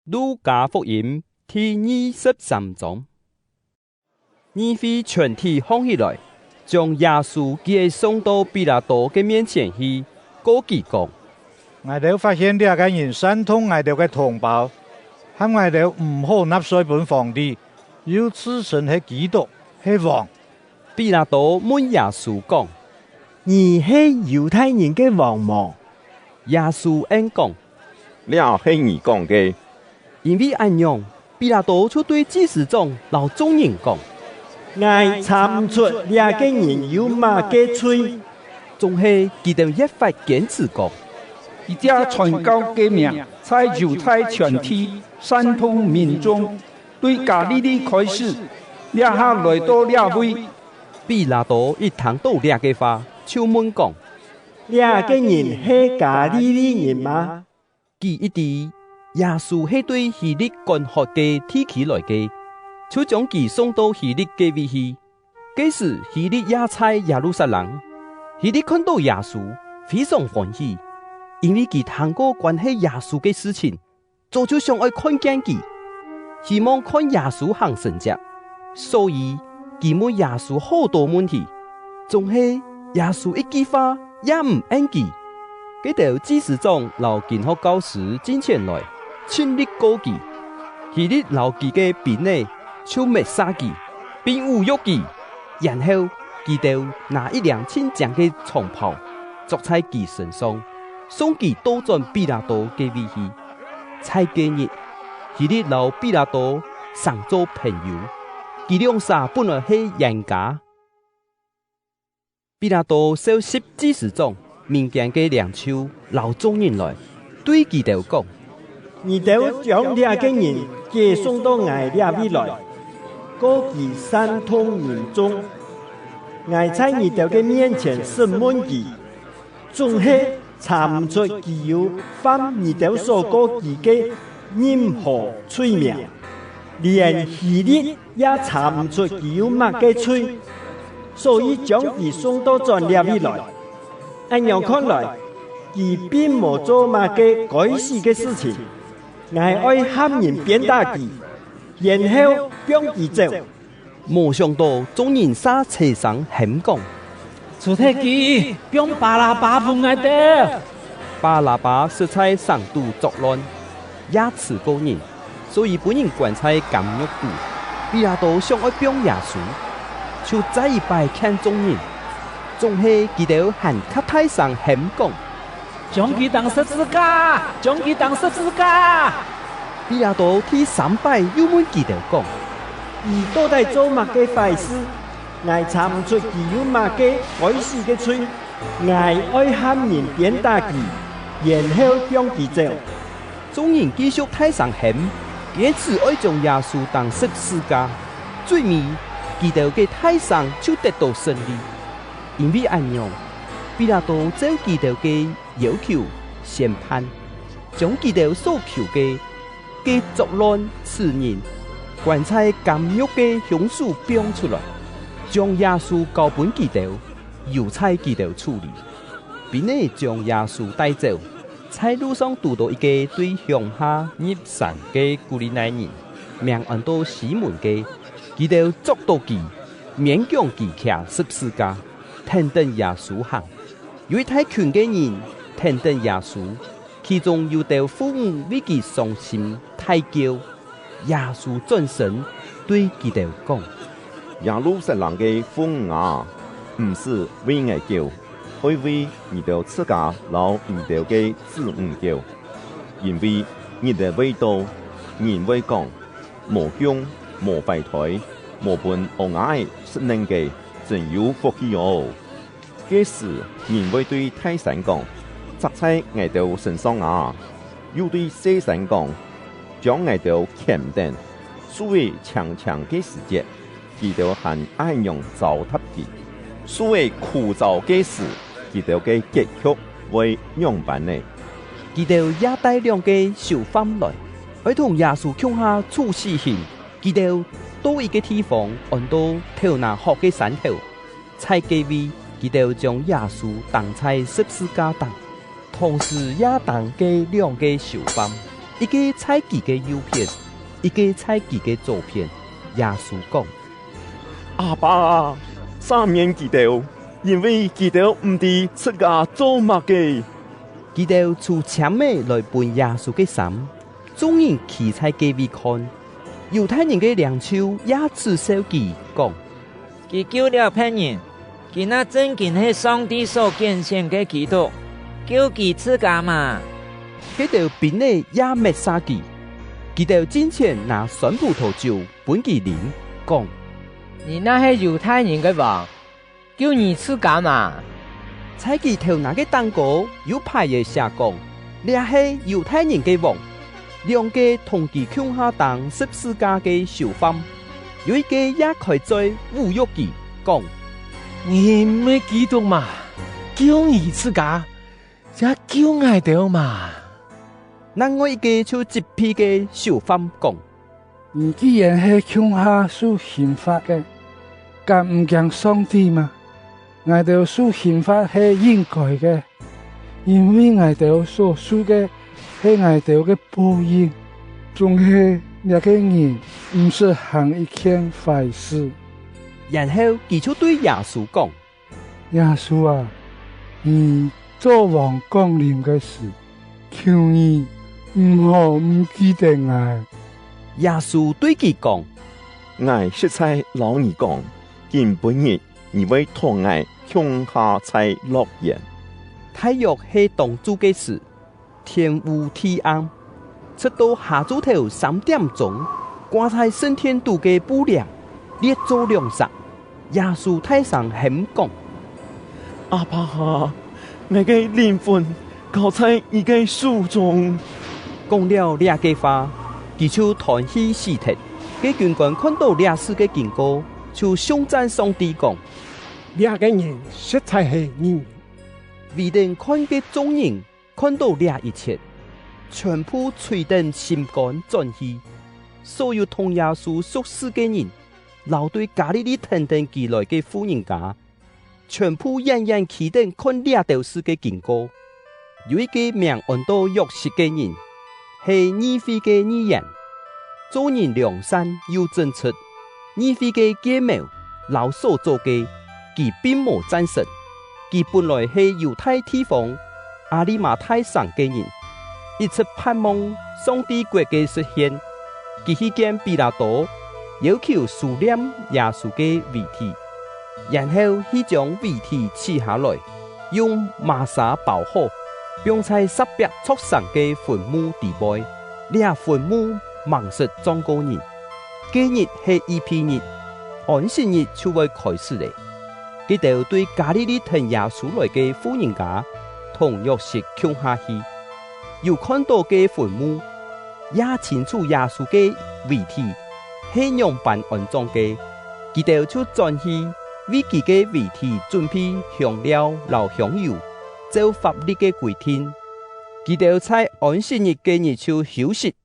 路加福音第23章，你会全体放起来，将耶稣给送到比拉多嘅面前去，告佢講：我哋發現呢個人傷痛我哋嘅同胞，喊我哋唔好納稅本皇帝，要自稱係基督係王。比拉多問耶穌講：你係猶太人嘅王嗎？耶穌應講：你係你講嘅。因為咁樣，比拉多就對祭司長老眾人講：我查唔出呢個人有乜嘅罪，總係佢哋一發堅持講。一家傳教嘅名，在猶太全體煽動民眾對加利利開始，一下來到兩位。比拉多一聽到呢個話，就問講：呢個人係加利利人嗎？佢一啲耶穌係對希律干學嘅提起來嘅，就將佢送到希律嘅位去。嗰時希律也在耶路撒冷，希律看到耶穌非常歡喜，因為佢聽過關係耶穌嘅事情，早就想愛看見佢，希望看耶穌行神蹟，所以佢問耶穌好多問題，總係耶穌一句話也唔應佢。嗰條祭司長老經學教師進前來，親力告佢，希律老佢嘅兵呢就滅殺佢，並侮辱佢，然後佢就拿一輛清淨嘅長袍作在佢身上，送佢到轉比拉多嘅位去。在嗰日，希律老比拉多常做朋友，佢兩者本來係冤家。比拉多收拾祭司長民間嘅領袖老眾人來，對佢哋講：你哋將呢個人寄送到我呢位來，告佢煽動民眾。我在你哋嘅面前審問佢，總係查唔出佢有犯你哋所告佢嘅任何罪名，連希律也查唔出佢有乜嘅罪，所以將佢送到咗呢位來。按樣看來，佢並冇做乜嘅該死嘅事情。我愛喊人鞭打佢，然後將佢走。沒想到眾人殺車上喊講：出太機，將巴拉巴放我哋。巴拉巴實在上度作亂，也刺過人，所以本人關在監獄度。比拉多想愛幫耶穌，就再一擺看眾人，總係佢哋喊卡太上喊講：將佢當十字架，將佢當十字架。比拉多第3擺又問佢哋講：佢到底做乜嘅壞事？我查唔出佢有乜嘅該死嘅罪。我愛喊人鞭打佢，然後將佢走。眾人繼續太上喊，堅持愛將耶穌當十字架。最尾，佢哋嘅太上就得到勝利。因為咁樣，比拉多照佢哋嘅要求審判，將佢哋所求嘅作亂此人關在監獄嘅兇手標出來，將耶穌交本佢哋，由差佢哋處理，並呢將耶穌帶走。在路上遇到一個對鄉下入城嘅古利奈人，名按到西門嘅，佢哋捉到佢，勉強佢騎十字架，聽等耶穌行。有一大群嘅人聽等耶穌，其中有啲父母為佢傷心大叫。耶穌轉身對佢哋講：耶路撒冷嘅父母啊，唔是為我叫，係為你哋自家老你哋嘅子女叫，因為你哋味道，人會講，無凶無廢台，無本無愛失能嘅，真有福氣哦。這時人會對大山講：砸在我哋身上啊！又對小山講：將我哋砍斷，所謂長長嘅時節，佢哋還愛用糟蹋佢；所謂枯燥嘅事，佢哋嘅結局會樣板呢？佢哋也帶兩個小販來，愛同耶穌共下處死刑。佢哋到一個地方，按到頭那學嘅山頭，在嗰位，佢哋將耶穌當在十字架上，同時也當嘅兩個小販。一个踩佢嘅右片，一个踩佢嘅左片。耶稣讲：阿爸，赦免佢哋，因為佢哋唔知出家做乜嘅。佢哋從前面來搬耶穌嘅衫，眾人企在隔壁看。猶太人嘅領袖也指手佢講：佢救了別人，佢那真正係上帝所揀選嘅基督，救佢自家嘛。佢哋並呢也滅殺佢，佢哋之前拿酸葡萄酒本佢飲，講：你那係猶太人嘅王，救你自家嘛。在佢頭那個蛋糕有派嘢寫講，你係猶太人嘅王。兩個同佢共下當十字架嘅囚犯，有一個也開嘴侮辱佢，講：你唔係基督嘛？救你自家，也救我哋嘛。另外一個就一批嘅囚犯講：你既然係共下受刑罰嘅，敢唔驚上帝嘛？我哋受刑罰係應該嘅，因為我哋所受嘅係我哋嘅報應，總係那個人唔是行一件壞事。然後佢就對耶穌講：耶穌啊，你做王降臨嘅時，求你唔好唔記得我。耶穌對佢講：我實在老你講，今半日你會同我向下在樂園。太陽係當主嘅時，天烏地暗，直到下晝頭3點鐘，掛在聖天度嘅布簾列做兩側。耶穌太上喊講：阿爸啊，我嘅靈魂交在你嘅手中。講了這句話，佢就斷氣死脫。嘅軍官看到這事嘅經過，就頌讚上帝講：這個人實在係人。為等看嘅眾人看到這一切，全部垂等心肝轉去。所有同耶穌屬事嘅人，留對加利利等等而來嘅富人家，全部人人期待看這條事嘅經過。有一個名按到約瑟嘅人，係議會嘅議員，做人良善又正直。議會嘅計謀老所做嘅，佢並無贊成。佢本來係猶太地方亞利馬太省嘅人，一直盼望上帝國嘅實現。佢去見彼拉多，要求樹念耶穌嘅遺體，然後去將遺體取下來，用麻紗包好，並在特別畜生嘅墳墓地位。呢下墳墓芒實裝個人，今日係一批日，安息日就會開始咧。佢哋對加利利同耶穌來嘅富人家同約瑟共下去，又看到嘅墳墓，也清楚耶穌嘅遺體係樣般安葬嘅。佢哋就轉去為佢嘅遺體準備香料、留香油，照法律嘅規定。佢哋在安息日嘅日就休息。